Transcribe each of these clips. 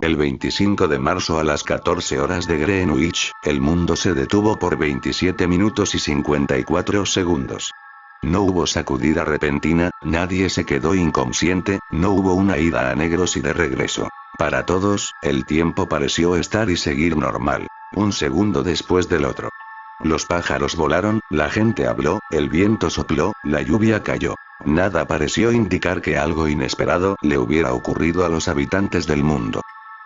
El 25 de marzo a las 14 horas de Greenwich, el mundo se detuvo por 27 minutos y 54 segundos. No hubo sacudida repentina, nadie se quedó inconsciente, no hubo una ida a negros y de regreso. Para todos, el tiempo pareció estar y seguir normal. Un segundo después del otro. Los pájaros volaron, la gente habló, el viento sopló, la lluvia cayó. Nada pareció indicar que algo inesperado le hubiera ocurrido a los habitantes del mundo.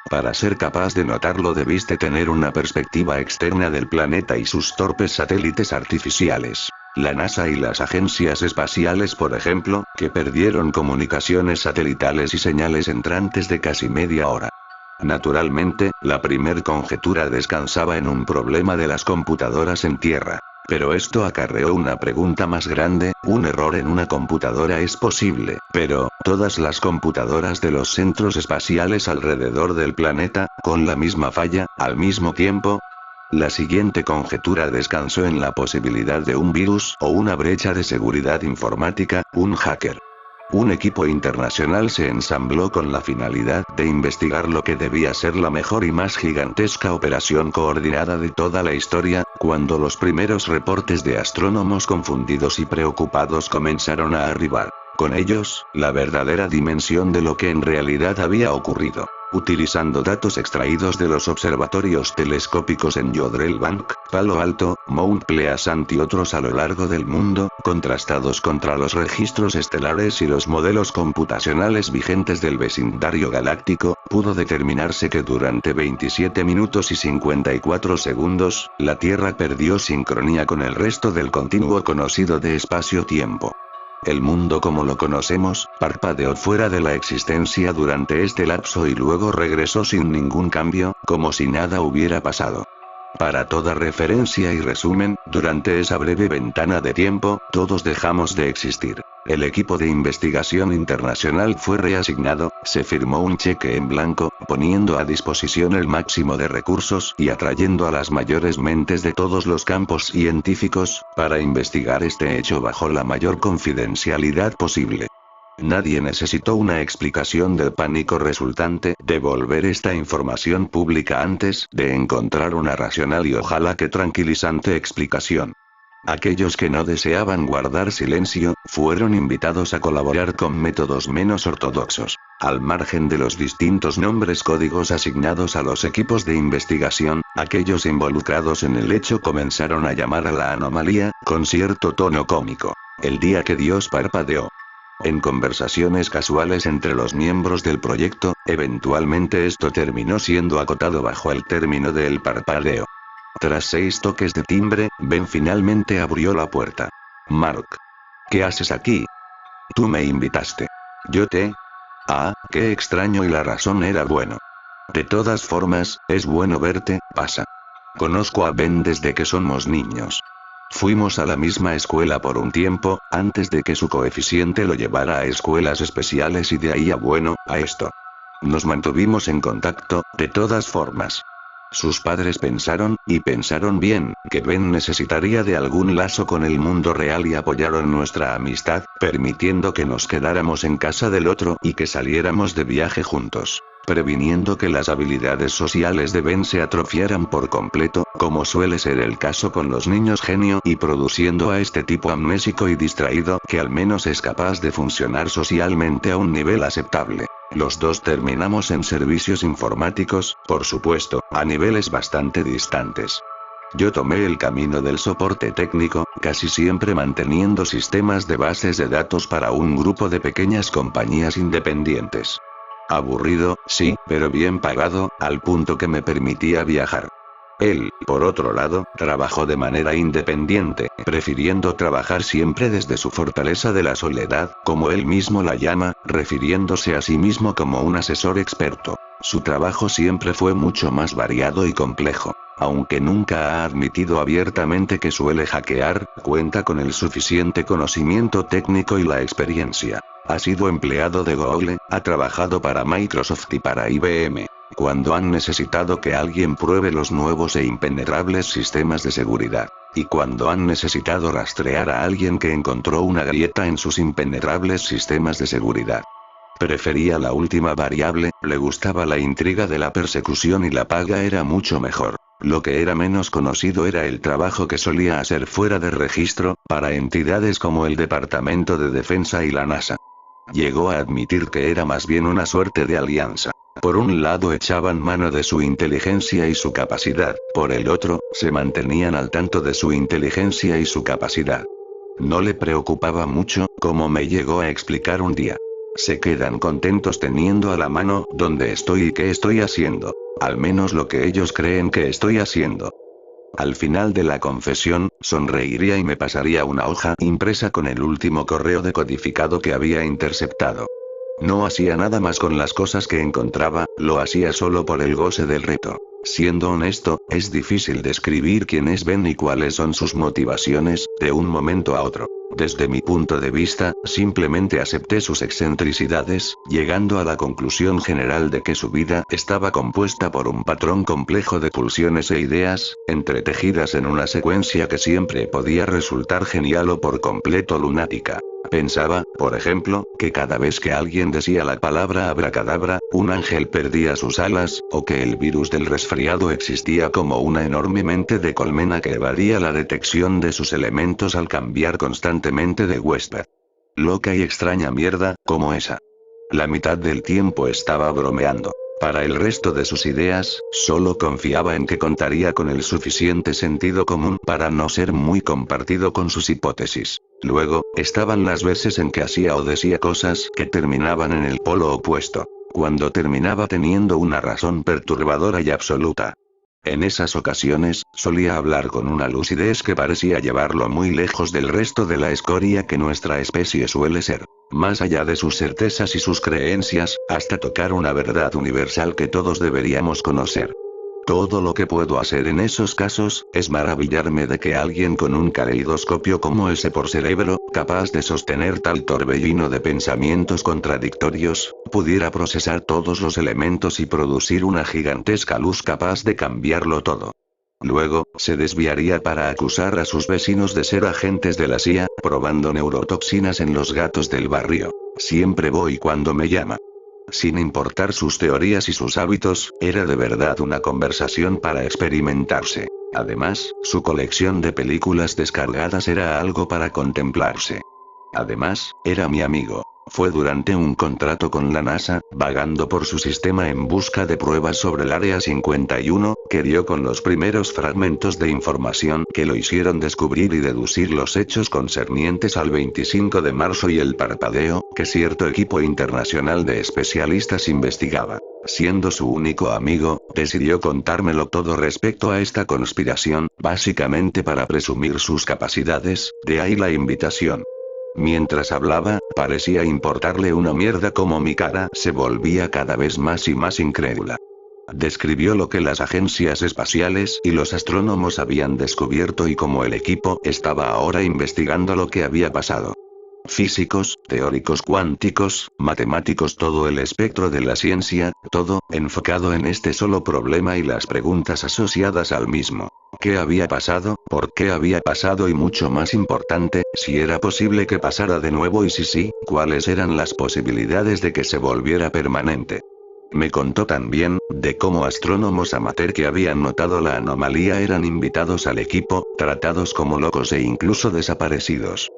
Para ser capaz de notarlo debiste tener una perspectiva externa del planeta y sus torpes satélites artificiales. La NASA y las agencias espaciales, por ejemplo, que perdieron comunicaciones satelitales y señales entrantes de casi media hora. Naturalmente, la primer conjetura descansaba en un problema de las computadoras en tierra. Pero esto acarreó una pregunta más grande: un error en una computadora es posible, pero, ¿todas las computadoras de los centros espaciales alrededor del planeta, con la misma falla, al mismo tiempo? La siguiente conjetura descansó en la posibilidad de un virus o una brecha de seguridad informática, un hacker. Un equipo internacional se ensambló con la finalidad de investigar lo que debía ser la mejor y más gigantesca operación coordinada de toda la historia, cuando los primeros reportes de astrónomos confundidos y preocupados comenzaron a arribar. Con ellos, la verdadera dimensión de lo que en realidad había ocurrido. Utilizando datos extraídos de los observatorios telescópicos en Jodrell Bank, Palo Alto, Mount Pleasant y otros a lo largo del mundo, contrastados contra los registros estelares y los modelos computacionales vigentes del vecindario galáctico, pudo determinarse que durante 27 minutos y 54 segundos, la Tierra perdió sincronía con el resto del continuo conocido de espacio-tiempo. El mundo como lo conocemos, parpadeó fuera de la existencia durante este lapso y luego regresó sin ningún cambio, como si nada hubiera pasado. Para toda referencia y resumen, durante esa breve ventana de tiempo, todos dejamos de existir. El equipo de investigación internacional fue reasignado, se firmó un cheque en blanco, poniendo a disposición el máximo de recursos y atrayendo a las mayores mentes de todos los campos científicos, para investigar este hecho bajo la mayor confidencialidad posible. Nadie necesitó una explicación del pánico resultante de volver esta información pública antes de encontrar una racional y ojalá que tranquilizante explicación. Aquellos que no deseaban guardar silencio, fueron invitados a colaborar con métodos menos ortodoxos. Al margen de los distintos nombres códigos asignados a los equipos de investigación, aquellos involucrados en el hecho comenzaron a llamar a la anomalía, con cierto tono cómico, el día que Dios parpadeó. En conversaciones casuales entre los miembros del proyecto, eventualmente esto terminó siendo acotado bajo el término de el parpadeo. Tras 6 toques de timbre, Ben finalmente abrió la puerta. Mark. ¿Qué haces aquí? Tú me invitaste. Yo te... Ah, qué extraño, y la razón era bueno. De todas formas, es bueno verte, pasa. Conozco a Ben desde que somos niños. Fuimos a la misma escuela por un tiempo, antes de que su coeficiente lo llevara a escuelas especiales y de ahí a esto. Nos mantuvimos en contacto, de todas formas. Sus padres pensaron, y pensaron bien, que Ben necesitaría de algún lazo con el mundo real y apoyaron nuestra amistad, permitiendo que nos quedáramos en casa del otro y que saliéramos de viaje juntos, previniendo que las habilidades sociales de Ben se atrofiaran por completo, como suele ser el caso con los niños genio, y produciendo a este tipo amnésico y distraído, que al menos es capaz de funcionar socialmente a un nivel aceptable. Los dos terminamos en servicios informáticos, por supuesto, a niveles bastante distantes. Yo tomé el camino del soporte técnico, casi siempre manteniendo sistemas de bases de datos para un grupo de pequeñas compañías independientes. Aburrido, sí, pero bien pagado, al punto que me permitía viajar. Él, por otro lado, trabajó de manera independiente, prefiriendo trabajar siempre desde su fortaleza de la soledad, como él mismo la llama, refiriéndose a sí mismo como un asesor experto. Su trabajo siempre fue mucho más variado y complejo. Aunque nunca ha admitido abiertamente que suele hackear, cuenta con el suficiente conocimiento técnico y la experiencia. Ha sido empleado de Google, ha trabajado para Microsoft y para IBM. Cuando han necesitado que alguien pruebe los nuevos e impenetrables sistemas de seguridad. Y cuando han necesitado rastrear a alguien que encontró una grieta en sus impenetrables sistemas de seguridad. Prefería la última variable, le gustaba la intriga de la persecución y la paga era mucho mejor. Lo que era menos conocido era el trabajo que solía hacer fuera de registro, para entidades como el Departamento de Defensa y la NASA. Llegó a admitir que era más bien una suerte de alianza. Por un lado echaban mano de su inteligencia y su capacidad, por el otro, se mantenían al tanto de su inteligencia y su capacidad. No le preocupaba mucho, como me llegó a explicar un día. Se quedan contentos teniendo a la mano dónde estoy y qué estoy haciendo. Al menos lo que ellos creen que estoy haciendo. Al final de la confesión, sonreiría y me pasaría una hoja impresa con el último correo decodificado que había interceptado. No hacía nada más con las cosas que encontraba, lo hacía solo por el goce del reto. Siendo honesto, es difícil describir quién es Ben y cuáles son sus motivaciones, de un momento a otro. Desde mi punto de vista, simplemente acepté sus excentricidades, llegando a la conclusión general de que su vida estaba compuesta por un patrón complejo de pulsiones e ideas, entretejidas en una secuencia que siempre podía resultar genial o por completo lunática. Pensaba, por ejemplo, que cada vez que alguien decía la palabra abracadabra, un ángel perdía sus alas, o que el virus del resfriado existía como una enorme mente de colmena que evadía la detección de sus elementos al cambiar constantemente de huésped. Loca y extraña mierda, como esa. La mitad del tiempo estaba bromeando. Para el resto de sus ideas, solo confiaba en que contaría con el suficiente sentido común para no ser muy compartido con sus hipótesis. Luego, estaban las veces en que hacía o decía cosas que terminaban en el polo opuesto. Cuando terminaba teniendo una razón perturbadora y absoluta. En esas ocasiones, solía hablar con una lucidez que parecía llevarlo muy lejos del resto de la escoria que nuestra especie suele ser. Más allá de sus certezas y sus creencias, hasta tocar una verdad universal que todos deberíamos conocer. Todo lo que puedo hacer en esos casos, es maravillarme de que alguien con un caleidoscopio como ese por cerebro, capaz de sostener tal torbellino de pensamientos contradictorios, pudiera procesar todos los elementos y producir una gigantesca luz capaz de cambiarlo todo. Luego, se desviaría para acusar a sus vecinos de ser agentes de la CIA, probando neurotoxinas en los gatos del barrio. Siempre voy cuando me llama. Sin importar sus teorías y sus hábitos, era de verdad una conversación para experimentarse. Además, su colección de películas descargadas era algo para contemplarse. Además, era mi amigo. Fue durante un contrato con la NASA, vagando por su sistema en busca de pruebas sobre el Área 51, que dio con los primeros fragmentos de información que lo hicieron descubrir y deducir los hechos concernientes al 25 de marzo y el parpadeo, que cierto equipo internacional de especialistas investigaba. Siendo su único amigo, decidió contármelo todo respecto a esta conspiración, básicamente para presumir sus capacidades, de ahí la invitación. Mientras hablaba, parecía importarle una mierda como mi cara se volvía cada vez más y más incrédula. Describió lo que las agencias espaciales y los astrónomos habían descubierto y cómo el equipo estaba ahora investigando lo que había pasado. Físicos, teóricos cuánticos, matemáticos, todo el espectro de la ciencia, todo, enfocado en este solo problema y las preguntas asociadas al mismo. ¿Qué había pasado? ¿Por qué había pasado? Y mucho más importante, si era posible que pasara de nuevo y si sí, cuáles eran las posibilidades de que se volviera permanente. Me contó también, de cómo astrónomos amateur que habían notado la anomalía eran invitados al equipo, tratados como locos e incluso desaparecidos.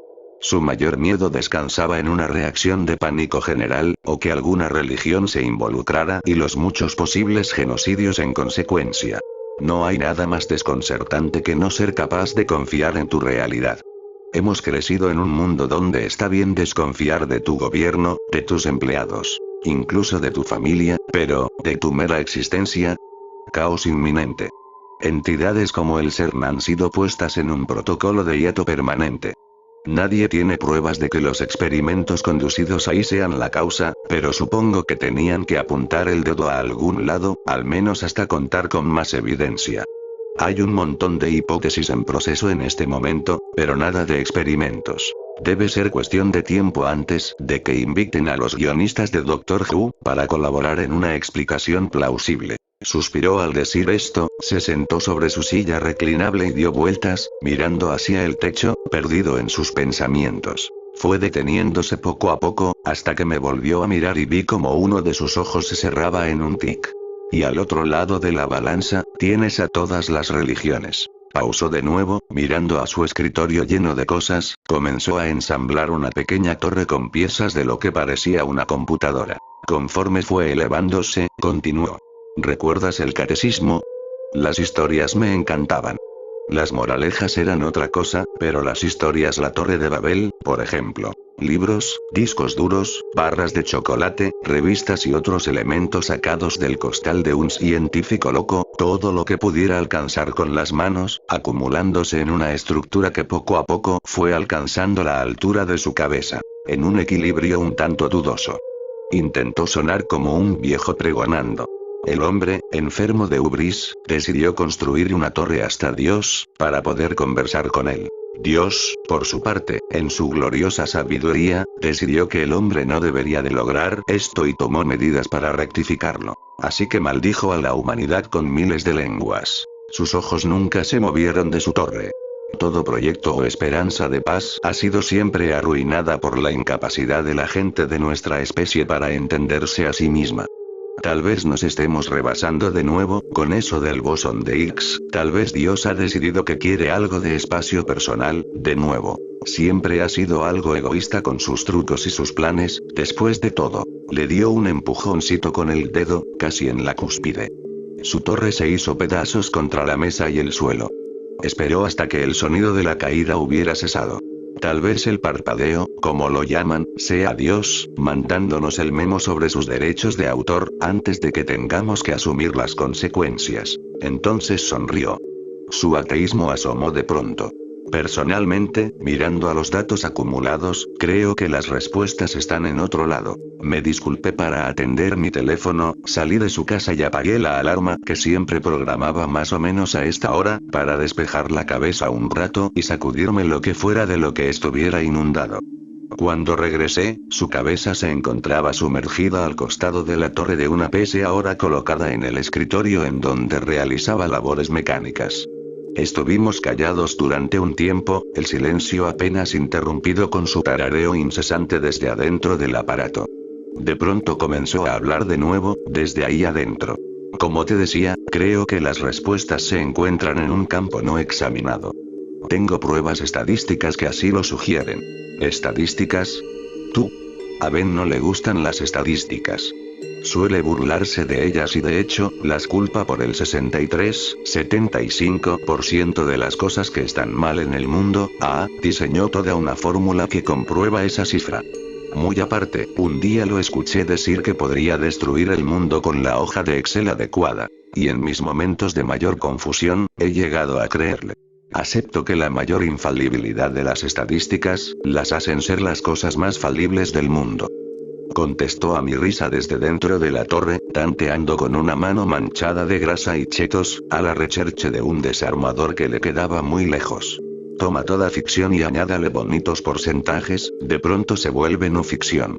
Su mayor miedo descansaba en una reacción de pánico general, o que alguna religión se involucrara y los muchos posibles genocidios en consecuencia. No hay nada más desconcertante que no ser capaz de confiar en tu realidad. Hemos crecido en un mundo donde está bien desconfiar de tu gobierno, de tus empleados, incluso de tu familia, pero, ¿de tu mera existencia? Caos inminente. Entidades como el CERN han sido puestas en un protocolo de hiato permanente. Nadie tiene pruebas de que los experimentos conducidos ahí sean la causa, pero supongo que tenían que apuntar el dedo a algún lado, al menos hasta contar con más evidencia. Hay un montón de hipótesis en proceso en este momento, pero nada de experimentos. Debe ser cuestión de tiempo antes de que inviten a los guionistas de Doctor Who para colaborar en una explicación plausible. Suspiró al decir esto, se sentó sobre su silla reclinable y dio vueltas, mirando hacia el techo, perdido en sus pensamientos. Fue deteniéndose poco a poco, hasta que me volvió a mirar y vi como uno de sus ojos se cerraba en un tic. Y al otro lado de la balanza, tienes a todas las religiones. Pausó de nuevo, mirando a su escritorio lleno de cosas, comenzó a ensamblar una pequeña torre con piezas de lo que parecía una computadora. Conforme fue elevándose, continuó. ¿Recuerdas el catecismo? Las historias me encantaban. Las moralejas eran otra cosa, pero las historias, la Torre de Babel, por ejemplo. Libros, discos duros, barras de chocolate, revistas y otros elementos sacados del costal de un científico loco, todo lo que pudiera alcanzar con las manos, acumulándose en una estructura que poco a poco fue alcanzando la altura de su cabeza, en un equilibrio un tanto dudoso. Intentó sonar como un viejo pregonando. El hombre, enfermo de hubris, decidió construir una torre hasta Dios, para poder conversar con él. Dios, por su parte, en su gloriosa sabiduría, decidió que el hombre no debería de lograr esto y tomó medidas para rectificarlo. Así que maldijo a la humanidad con miles de lenguas. Sus ojos nunca se movieron de su torre. Todo proyecto o esperanza de paz ha sido siempre arruinada por la incapacidad de la gente de nuestra especie para entenderse a sí misma. Tal vez nos estemos rebasando de nuevo, con eso del bosón de Higgs, tal vez Dios ha decidido que quiere algo de espacio personal, de nuevo. Siempre ha sido algo egoísta con sus trucos y sus planes, después de todo. Le dio un empujoncito con el dedo, casi en la cúspide. Su torre se hizo pedazos contra la mesa y el suelo. Esperó hasta que el sonido de la caída hubiera cesado. Tal vez el parpadeo, como lo llaman, sea Dios, mandándonos el memo sobre sus derechos de autor, antes de que tengamos que asumir las consecuencias. Entonces sonrió. Su ateísmo asomó de pronto. Personalmente, mirando a los datos acumulados, creo que las respuestas están en otro lado. Me disculpé para atender mi teléfono, salí de su casa y apagué la alarma que siempre programaba más o menos a esta hora, para despejar la cabeza un rato y sacudirme lo que fuera de lo que estuviera inundado. Cuando regresé, su cabeza se encontraba sumergida al costado de la torre de una PC ahora colocada en el escritorio en donde realizaba labores mecánicas. Estuvimos callados durante un tiempo, el silencio apenas interrumpido con su tarareo incesante desde adentro del aparato. De pronto comenzó a hablar de nuevo, desde ahí adentro. Como te decía, creo que las respuestas se encuentran en un campo no examinado. Tengo pruebas estadísticas que así lo sugieren. ¿Estadísticas? Tú. A Ben no le gustan las estadísticas. Suele burlarse de ellas y de hecho, las culpa por el 63-75% de las cosas que están mal en el mundo. Diseñó toda una fórmula que comprueba esa cifra. Muy aparte, un día lo escuché decir que podría destruir el mundo con la hoja de Excel adecuada. Y en mis momentos de mayor confusión, he llegado a creerle. Acepto que la mayor infalibilidad de las estadísticas, las hacen ser las cosas más falibles del mundo. Contestó a mi risa desde dentro de la torre, tanteando con una mano manchada de grasa y chetos, a la recherche de un desarmador que le quedaba muy lejos. Toma toda ficción y añádale bonitos porcentajes, de pronto se vuelve no ficción.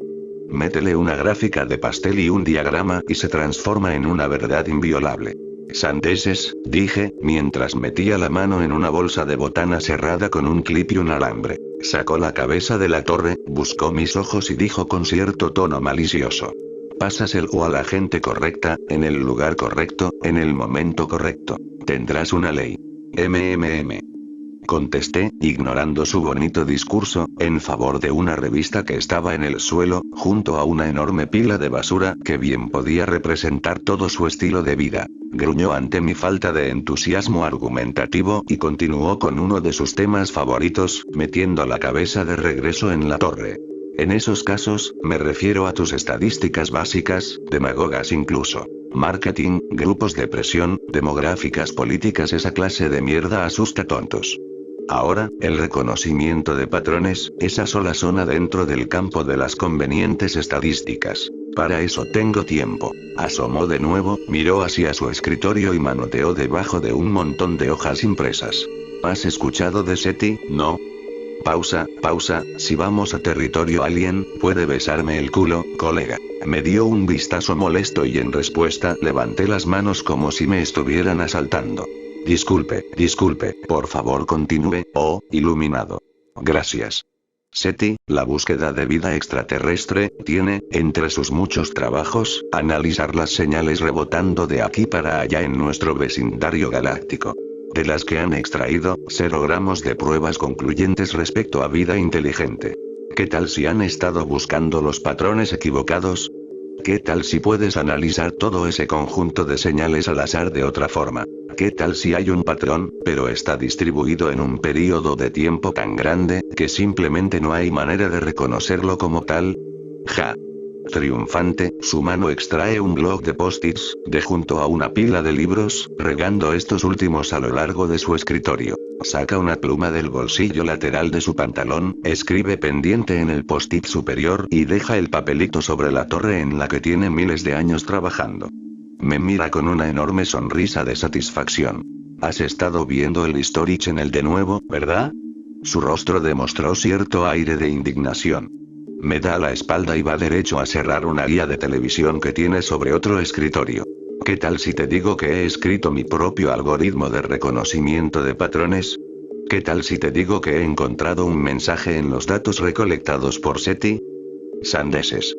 Métele una gráfica de pastel y un diagrama y se transforma en una verdad inviolable. Sandeses, dije, mientras metía la mano en una bolsa de botana cerrada con un clip y un alambre. Sacó la cabeza de la torre, buscó mis ojos y dijo con cierto tono malicioso. Pásaselo a la gente correcta, en el lugar correcto, en el momento correcto. Tendrás una ley. Contesté, ignorando su bonito discurso, en favor de una revista que estaba en el suelo, junto a una enorme pila de basura que bien podía representar todo su estilo de vida. Gruñó ante mi falta de entusiasmo argumentativo y continuó con uno de sus temas favoritos, metiendo la cabeza de regreso en la torre. En esos casos, me refiero a tus estadísticas básicas, demagogas incluso. Marketing, grupos de presión, demográficas políticas, esa clase de mierda asusta tontos. Ahora, el reconocimiento de patrones, esa sola zona dentro del campo de las convenientes estadísticas. Para eso tengo tiempo. Asomó de nuevo, miró hacia su escritorio y manoteó debajo de un montón de hojas impresas. ¿Has escuchado de SETI, no? Pausa, si vamos a territorio alien, puede besarme el culo, colega. Me dio un vistazo molesto y en respuesta levanté las manos como si me estuvieran asaltando. Disculpe, por favor continúe, iluminado. Gracias. SETI, la búsqueda de vida extraterrestre, tiene, entre sus muchos trabajos, analizar las señales rebotando de aquí para allá en nuestro vecindario galáctico. De las que han extraído, 0 gramos de pruebas concluyentes respecto a vida inteligente. ¿Qué tal si han estado buscando los patrones equivocados? ¿Qué tal si puedes analizar todo ese conjunto de señales al azar de otra forma? ¿Qué tal si hay un patrón, pero está distribuido en un periodo de tiempo tan grande, que simplemente no hay manera de reconocerlo como tal? Ja. Triunfante, su mano extrae un bloc de post-its, de junto a una pila de libros, regando estos últimos a lo largo de su escritorio. Saca una pluma del bolsillo lateral de su pantalón, escribe pendiente en el post-it superior y deja el papelito sobre la torre en la que tiene miles de años trabajando. Me mira con una enorme sonrisa de satisfacción. Has estado viendo el History Channel de nuevo, ¿verdad? Su rostro demostró cierto aire de indignación. Me da la espalda y va derecho a cerrar una guía de televisión que tiene sobre otro escritorio. ¿Qué tal si te digo que he escrito mi propio algoritmo de reconocimiento de patrones? ¿Qué tal si te digo que he encontrado un mensaje en los datos recolectados por SETI? Sandeses.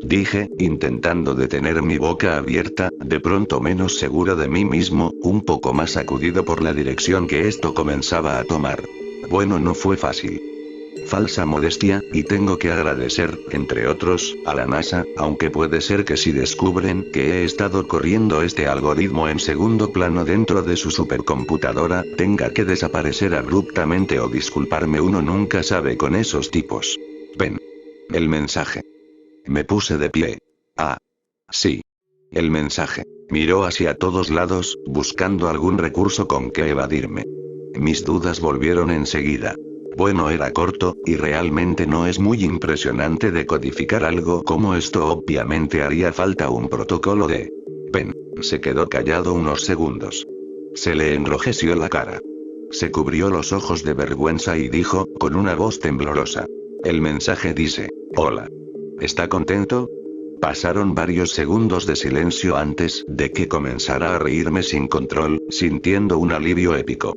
Dije, intentando detener mi boca abierta, de pronto menos seguro de mí mismo, un poco más sacudido por la dirección que esto comenzaba a tomar. Bueno, no fue fácil. Falsa modestia, y tengo que agradecer, entre otros, a la NASA, aunque puede ser que si descubren que he estado corriendo este algoritmo en segundo plano dentro de su supercomputadora, tenga que desaparecer abruptamente o disculparme, uno nunca sabe con esos tipos. Ven. El mensaje. Me puse de pie. Ah. Sí. El mensaje. Miró hacia todos lados, buscando algún recurso con que evadirme. Mis dudas volvieron enseguida. Bueno, era corto, y realmente no es muy impresionante decodificar algo como esto. Obviamente haría falta un protocolo de... Ven. Se quedó callado unos segundos. Se le enrojeció la cara. Se cubrió los ojos de vergüenza y dijo, con una voz temblorosa. El mensaje dice, hola. ¿Está contento? Pasaron varios segundos de silencio antes de que comenzara a reírme sin control, sintiendo un alivio épico.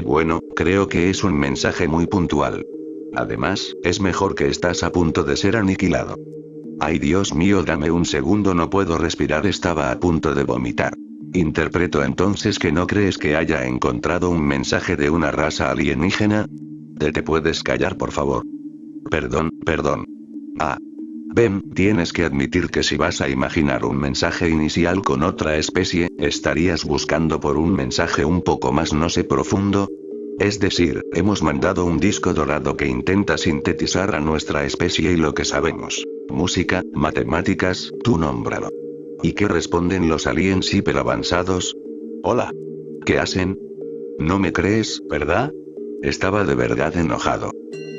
Bueno, creo que es un mensaje muy puntual. Además, es mejor que estás a punto de ser aniquilado. Ay, Dios mío, dame un segundo, no puedo respirar, estaba a punto de vomitar. Interpreto entonces que no crees que haya encontrado un mensaje de una raza alienígena. ¿Te puedes callar, por favor? Perdón. Ah. Ben, tienes que admitir que si vas a imaginar un mensaje inicial con otra especie, estarías buscando por un mensaje un poco más, no sé, profundo. Es decir, hemos mandado un disco dorado que intenta sintetizar a nuestra especie y lo que sabemos. Música, matemáticas, tú nómbralo. ¿Y qué responden los aliens hiperavanzados? Hola. ¿Qué hacen? No me crees, ¿verdad? Estaba de verdad enojado.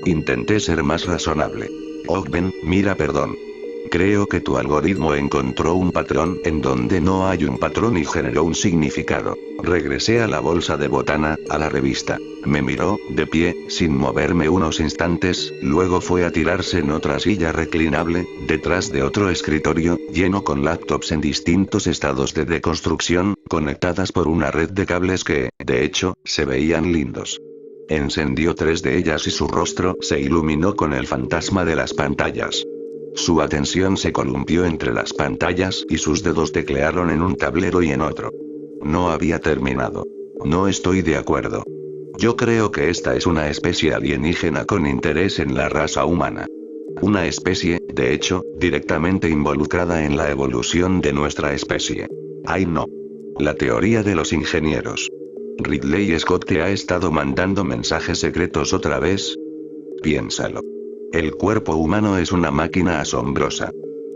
Intenté ser más razonable. Oh, Ben, mira, perdón. Creo que tu algoritmo encontró un patrón en donde no hay un patrón y generó un significado. Regresé a la bolsa de botana, a la revista. Me miró, de pie, sin moverme unos instantes, luego fue a tirarse en otra silla reclinable, detrás de otro escritorio, lleno con laptops en distintos estados de deconstrucción, conectadas por una red de cables que, de hecho, se veían lindos. Encendió 3 de ellas y su rostro se iluminó con el fantasma de las pantallas. Su atención se columpió entre las pantallas y sus dedos teclearon en un tablero y en otro. No había terminado. No estoy de acuerdo. Yo creo que esta es una especie alienígena con interés en la raza humana. Una especie, de hecho, directamente involucrada en la evolución de nuestra especie. Ay, no. La teoría de los ingenieros. ¿Ridley Scott te ha estado mandando mensajes secretos otra vez? Piénsalo. El cuerpo humano es una máquina asombrosa.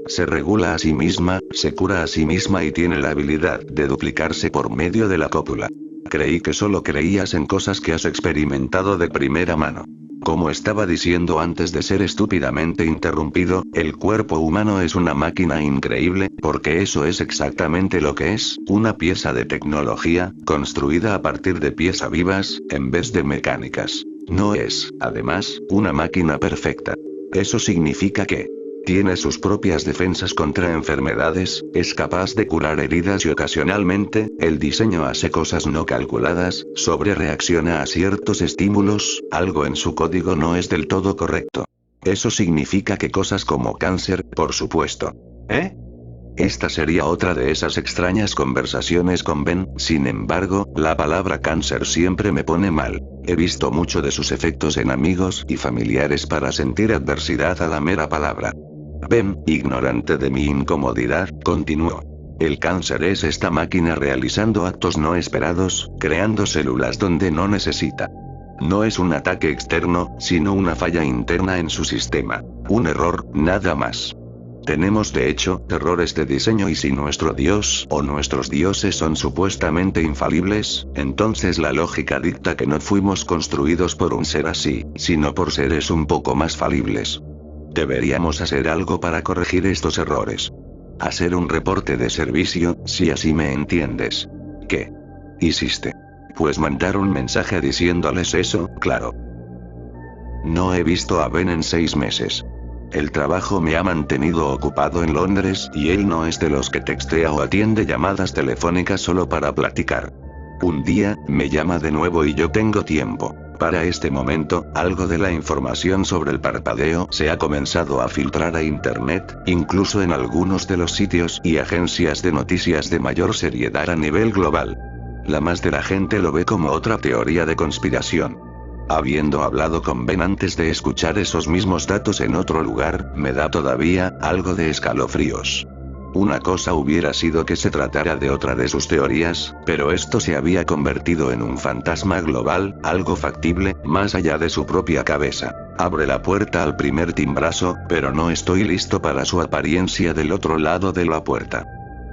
Se regula a sí misma, se cura a sí misma y tiene la habilidad de duplicarse por medio de la cópula. Creí que solo creías en cosas que has experimentado de primera mano. Como estaba diciendo antes de ser estúpidamente interrumpido, el cuerpo humano es una máquina increíble, porque eso es exactamente lo que es, una pieza de tecnología, construida a partir de piezas vivas, en vez de mecánicas. No es, además, una máquina perfecta. Eso significa que Tiene sus propias defensas contra enfermedades, es capaz de curar heridas y ocasionalmente, el diseño hace cosas no calculadas, sobrereacciona a ciertos estímulos, algo en su código no es del todo correcto. Eso significa que cosas como cáncer, por supuesto. ¿Eh? Esta sería otra de esas extrañas conversaciones con Ben, sin embargo, la palabra cáncer siempre me pone mal. He visto mucho de sus efectos en amigos y familiares para sentir adversidad a la mera palabra. Ben, ignorante de mi incomodidad, continuó. El cáncer es esta máquina realizando actos no esperados, creando células donde no necesita. No es un ataque externo, sino una falla interna en su sistema. Un error, nada más. Tenemos de hecho, errores de diseño y si nuestro dios o nuestros dioses son supuestamente infalibles, entonces la lógica dicta que no fuimos construidos por un ser así, sino por seres un poco más falibles. Deberíamos hacer algo para corregir estos errores. Hacer un reporte de servicio, si así me entiendes. ¿Qué hiciste? Pues mandar un mensaje diciéndoles eso, claro. No he visto a Ben en 6 meses. El trabajo me ha mantenido ocupado en Londres y él no es de los que textea o atiende llamadas telefónicas solo para platicar. Un día, me llama de nuevo y yo tengo tiempo. Para este momento, algo de la información sobre el parpadeo se ha comenzado a filtrar a internet, incluso en algunos de los sitios y agencias de noticias de mayor seriedad a nivel global. La más de la gente lo ve como otra teoría de conspiración. Habiendo hablado con Ben antes de escuchar esos mismos datos en otro lugar, me da todavía algo de escalofríos. Una cosa hubiera sido que se tratara de otra de sus teorías, pero esto se había convertido en un fantasma global, algo factible, más allá de su propia cabeza. Abre la puerta al primer timbrazo, pero no estoy listo para su apariencia del otro lado de la puerta.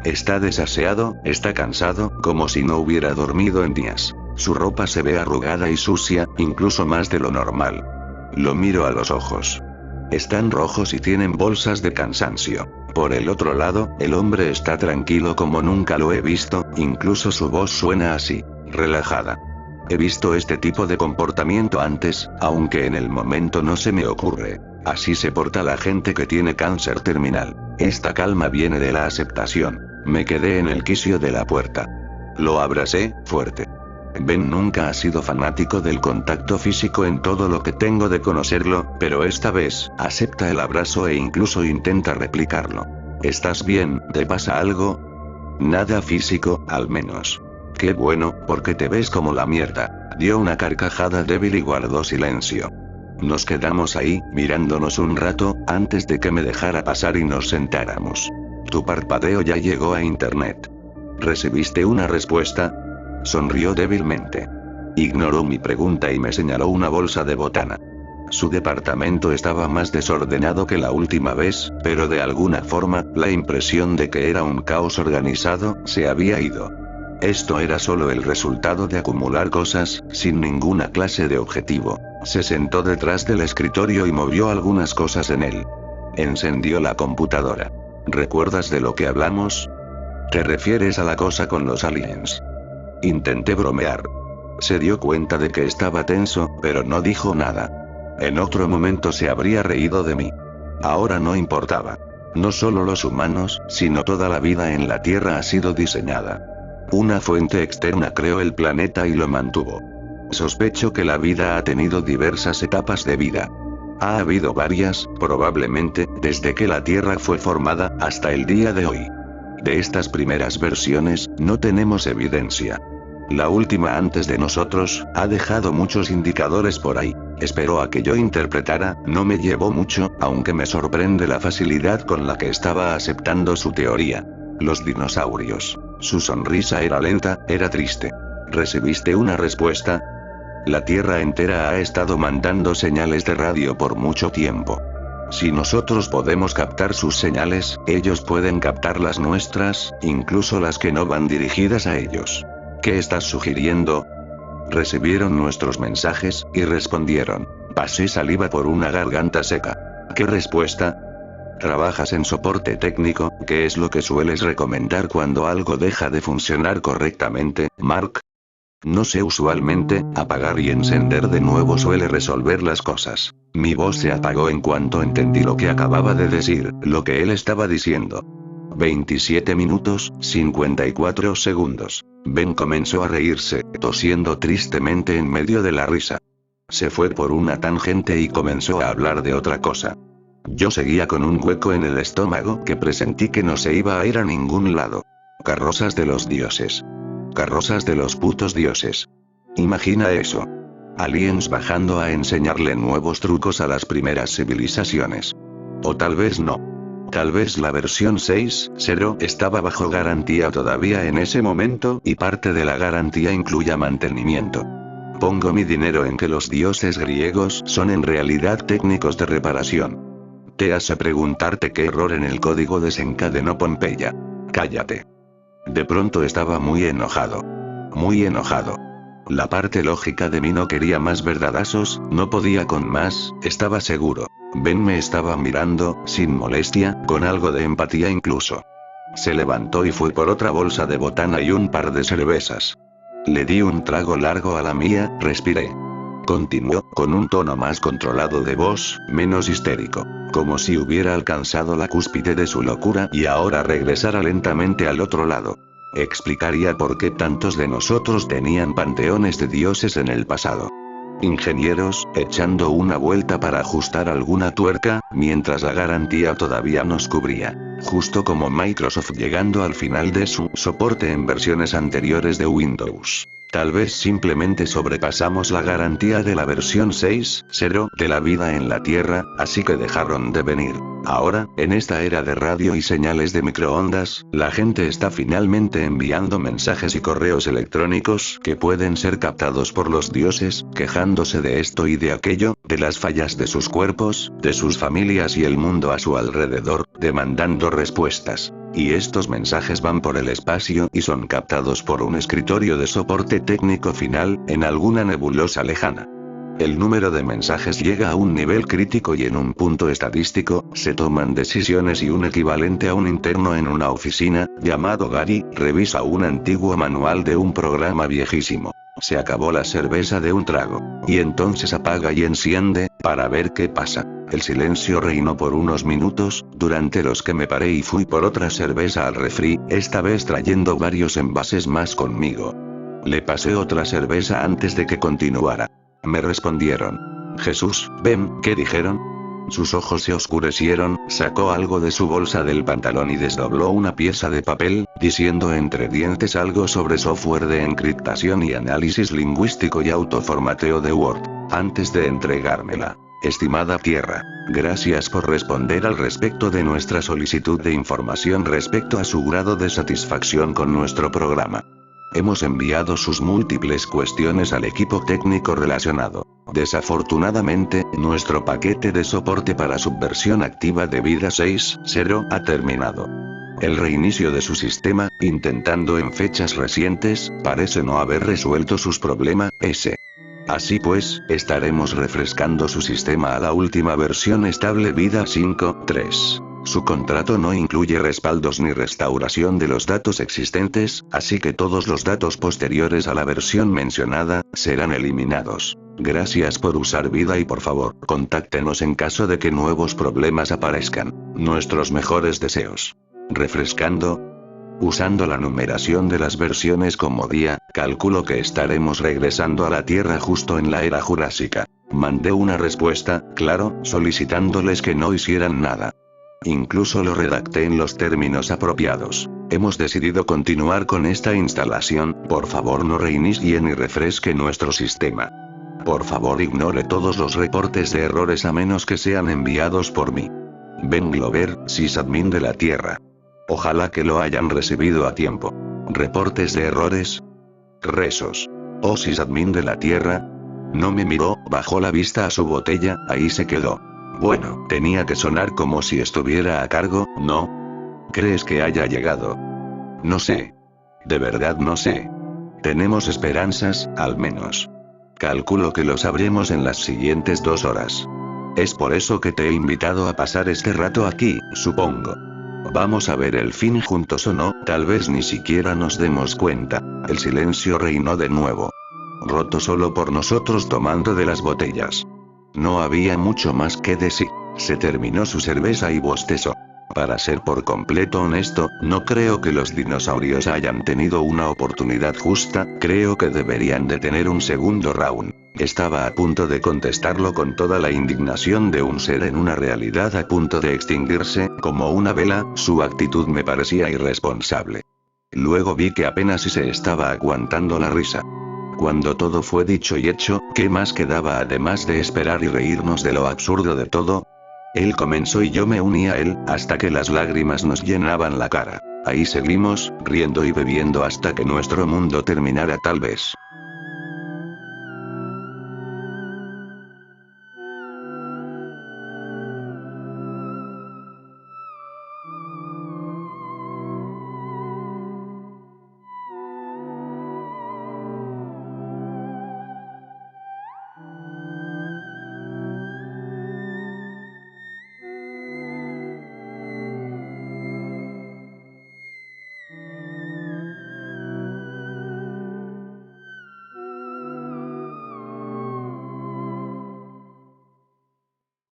Está desaseado, está cansado, como si no hubiera dormido en días. Su ropa se ve arrugada y sucia, incluso más de lo normal. Lo miro a los ojos. Están rojos y tienen bolsas de cansancio. Por el otro lado, el hombre está tranquilo como nunca lo he visto, incluso su voz suena así, relajada. He visto este tipo de comportamiento antes, aunque en el momento no se me ocurre. Así se porta la gente que tiene cáncer terminal. Esta calma viene de la aceptación. Me quedé en el quicio de la puerta. Lo abracé, fuerte. Ben nunca ha sido fanático del contacto físico en todo lo que tengo de conocerlo, pero esta vez, acepta el abrazo e incluso intenta replicarlo. ¿Estás bien? ¿Te pasa algo? Nada físico, al menos. Qué bueno, porque te ves como la mierda. Dio una carcajada débil y guardó silencio. Nos quedamos ahí, mirándonos un rato, antes de que me dejara pasar y nos sentáramos. Tu parpadeo ya llegó a internet. ¿Recibiste una respuesta? Sonrió débilmente. Ignoró mi pregunta y me señaló una bolsa de botana. Su departamento estaba más desordenado que la última vez, pero de alguna forma, la impresión de que era un caos organizado, se había ido. Esto era solo el resultado de acumular cosas, sin ninguna clase de objetivo. Se sentó detrás del escritorio y movió algunas cosas en él. Encendió la computadora. ¿Recuerdas de lo que hablamos? ¿Te refieres a la cosa con los aliens? Intenté bromear. Se dio cuenta de que estaba tenso, pero no dijo nada. En otro momento se habría reído de mí. Ahora no importaba. No solo los humanos, sino toda la vida en la Tierra ha sido diseñada. Una fuente externa creó el planeta y lo mantuvo. Sospecho que la vida ha tenido diversas etapas de vida. Ha habido varias, probablemente, desde que la Tierra fue formada, hasta el día de hoy. De estas primeras versiones, no tenemos evidencia. La última antes de nosotros, ha dejado muchos indicadores por ahí. Esperó a que yo interpretara, no me llevó mucho, aunque me sorprende la facilidad con la que estaba aceptando su teoría. Los dinosaurios. Su sonrisa era lenta, era triste. ¿Recibiste una respuesta? La Tierra entera ha estado mandando señales de radio por mucho tiempo. Si nosotros podemos captar sus señales, ellos pueden captar las nuestras, incluso las que no van dirigidas a ellos. ¿Qué estás sugiriendo? Recibieron nuestros mensajes, y respondieron. Pasé saliva por una garganta seca. ¿Qué respuesta? Trabajas en soporte técnico, ¿qué es lo que sueles recomendar cuando algo deja de funcionar correctamente, Mark? No sé, usualmente, apagar y encender de nuevo suele resolver las cosas. Mi voz se apagó en cuanto entendí lo que acababa de decir, lo que él estaba diciendo. 27 minutos, 54 segundos. Ben comenzó a reírse, tosiendo tristemente en medio de la risa. Se fue por una tangente y comenzó a hablar de otra cosa. Yo seguía con un hueco en el estómago que presentí que no se iba a ir a ningún lado. Carrozas de los dioses. Carrozas de los putos dioses. Imagina eso. Aliens bajando a enseñarle nuevos trucos a las primeras civilizaciones. O tal vez no. Tal vez la versión 6.0 estaba bajo garantía todavía en ese momento y parte de la garantía incluya mantenimiento. Pongo mi dinero en que los dioses griegos son en realidad técnicos de reparación. Te hace preguntarte qué error en el código desencadenó Pompeya. Cállate. De pronto estaba muy enojado. Muy enojado. La parte lógica de mí no quería más verdadazos, no podía con más, estaba seguro. Ben me estaba mirando, sin molestia, con algo de empatía incluso. Se levantó y fue por otra bolsa de botana y un par de cervezas. Le di un trago largo a la mía, respiré. Continuó, con un tono más controlado de voz, menos histérico. Como si hubiera alcanzado la cúspide de su locura y ahora regresara lentamente al otro lado. Explicaría por qué tantos de nosotros tenían panteones de dioses en el pasado. Ingenieros, echando una vuelta para ajustar alguna tuerca, mientras la garantía todavía nos cubría. Justo como Microsoft llegando al final de su soporte en versiones anteriores de Windows. Tal vez simplemente sobrepasamos la garantía de la versión 6.0 de la vida en la Tierra, así que dejaron de venir. Ahora, en esta era de radio y señales de microondas, la gente está finalmente enviando mensajes y correos electrónicos que pueden ser captados por los dioses, quejándose de esto y de aquello, de las fallas de sus cuerpos, de sus familias y el mundo a su alrededor, demandando respuestas. Y estos mensajes van por el espacio y son captados por un escritorio de soporte técnico final, en alguna nebulosa lejana. El número de mensajes llega a un nivel crítico y en un punto estadístico, se toman decisiones y un equivalente a un interno en una oficina, llamado Gary, revisa un antiguo manual de un programa viejísimo. Se acabó la cerveza de un trago. Y entonces apaga y enciende, para ver qué pasa. El silencio reinó por unos minutos, durante los que me paré y fui por otra cerveza al refri, esta vez trayendo varios envases más conmigo. Le pasé otra cerveza antes de que continuara. Me respondieron. Jesús, Ben, ¿qué dijeron? Sus ojos se oscurecieron, sacó algo de su bolsa del pantalón y desdobló una pieza de papel, diciendo entre dientes algo sobre software de encriptación y análisis lingüístico y autoformateo de Word, antes de entregármela. Estimada Tierra, gracias por responder al respecto de nuestra solicitud de información respecto a su grado de satisfacción con nuestro programa. Hemos enviado sus múltiples cuestiones al equipo técnico relacionado. Desafortunadamente, nuestro paquete de soporte para subversión activa de vida 6.0 ha terminado. El reinicio de su sistema, intentando en fechas recientes, parece no haber resuelto sus problemas. Así pues, estaremos refrescando su sistema a la última versión estable vida 5.3. Su contrato no incluye respaldos ni restauración de los datos existentes, así que todos los datos posteriores a la versión mencionada, serán eliminados. Gracias por usar vida y por favor, contáctenos en caso de que nuevos problemas aparezcan. Nuestros mejores deseos. Refrescando. Usando la numeración de las versiones como día, calculo que estaremos regresando a la Tierra justo en la era Jurásica. Mandé una respuesta, claro, solicitándoles que no hicieran nada. Incluso lo redacté en los términos apropiados. Hemos decidido continuar con esta instalación, por favor no reinicie ni refresque nuestro sistema. Por favor ignore todos los reportes de errores a menos que sean enviados por mí. Ben Glover, sysadmin de la Tierra. Ojalá que lo hayan recibido a tiempo. ¿Reportes de errores? Rezos. Oh sysadmin de la Tierra. No me miró, bajó la vista a su botella, ahí se quedó. Bueno, tenía que sonar como si estuviera a cargo, ¿no? ¿Crees que haya llegado? No sé. De verdad no sé. Tenemos esperanzas, al menos. Calculo que lo sabremos en las siguientes 2 horas. Es por eso que te he invitado a pasar este rato aquí, supongo. Vamos a ver el fin juntos o no, tal vez ni siquiera nos demos cuenta. El silencio reinó de nuevo. Roto solo por nosotros tomando de las botellas. No había mucho más que decir. Se terminó su cerveza y bostezó. Para ser por completo honesto, no creo que los dinosaurios hayan tenido una oportunidad justa, creo que deberían de tener un segundo round. Estaba a punto de contestarlo con toda la indignación de un ser en una realidad a punto de extinguirse, como una vela, su actitud me parecía irresponsable. Luego vi que apenas si se estaba aguantando la risa. Cuando todo fue dicho y hecho, ¿qué más quedaba además de esperar y reírnos de lo absurdo de todo? Él comenzó y yo me uní a él, hasta que las lágrimas nos llenaban la cara. Ahí seguimos, riendo y bebiendo hasta que nuestro mundo terminara tal vez.